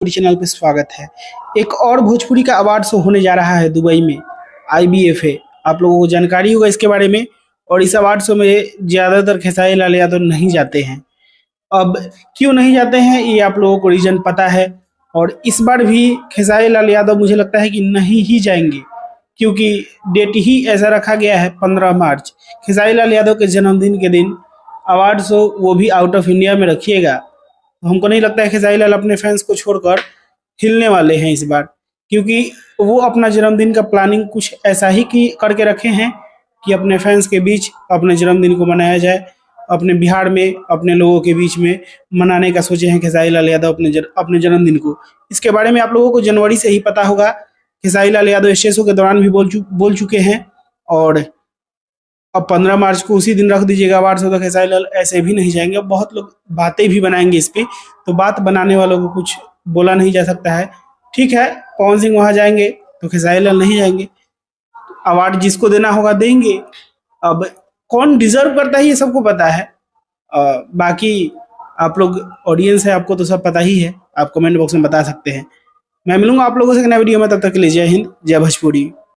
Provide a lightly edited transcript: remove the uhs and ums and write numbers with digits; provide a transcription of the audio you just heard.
Bhojpuri channel पे स्वागत है। एक और भोजपुरी का अवार्ड शो होने जा रहा है दुबई में, IBFA। आप लोगों को जानकारी होगा इसके बारे में। और इस अवार्ड शो में ज़्यादातर खेसारी लाल यादव नहीं जाते हैं। अब क्यों नहीं जाते हैं ये आप लोगों को रीज़न पता है। और इस बार भी खेसारी लाल यादव मुझे लगता है कि नहीं ही जाएंगे, क्योंकि डेट ही ऐसा रखा गया है 15 मार्च, खेसारी लाल यादव के जन्मदिन के दिन अवार्ड शो, वो भी आउट ऑफ इंडिया में रखिएगा। तो हमको नहीं लगता है खेसारी लाल अपने फैंस को छोड़कर हिलने वाले हैं इस बार, क्योंकि वो अपना जन्मदिन का प्लानिंग कुछ ऐसा ही करके रखे हैं कि अपने फैंस के बीच अपने जन्मदिन को मनाया जाए। अपने बिहार में अपने लोगों के बीच में मनाने का सोचे हैं खेसारी लाल यादव अपने जन्मदिन को। इसके बारे में आप लोगों को जनवरी से ही पता होगा। खेसारी लाल यादव स्टेज शो के दौरान भी बोल चुके हैं। और अब 15 मार्च को उसी दिन रख दीजिएगा अवार्ड शो, तो खेसारी लाल ऐसे भी नहीं जाएंगे। अब बहुत लोग बातें भी बनाएंगे इस पे, तो बात बनाने वालों को कुछ बोला नहीं जा सकता है। ठीक है, पवन सिंह वहां जाएंगे तो खेसारी लाल नहीं जाएंगे। अवार्ड जिसको देना होगा देंगे। अब कौन डिजर्व करता है ये सबको पता है। बाकी आप लोग ऑडियंस है, आपको तो सब पता ही है। आप कमेंट बॉक्स में बता सकते हैं। मैं मिलूंगा आप लोगों से नए वीडियो में, तब तक के लिए जय हिंद, जय भोजपुरी।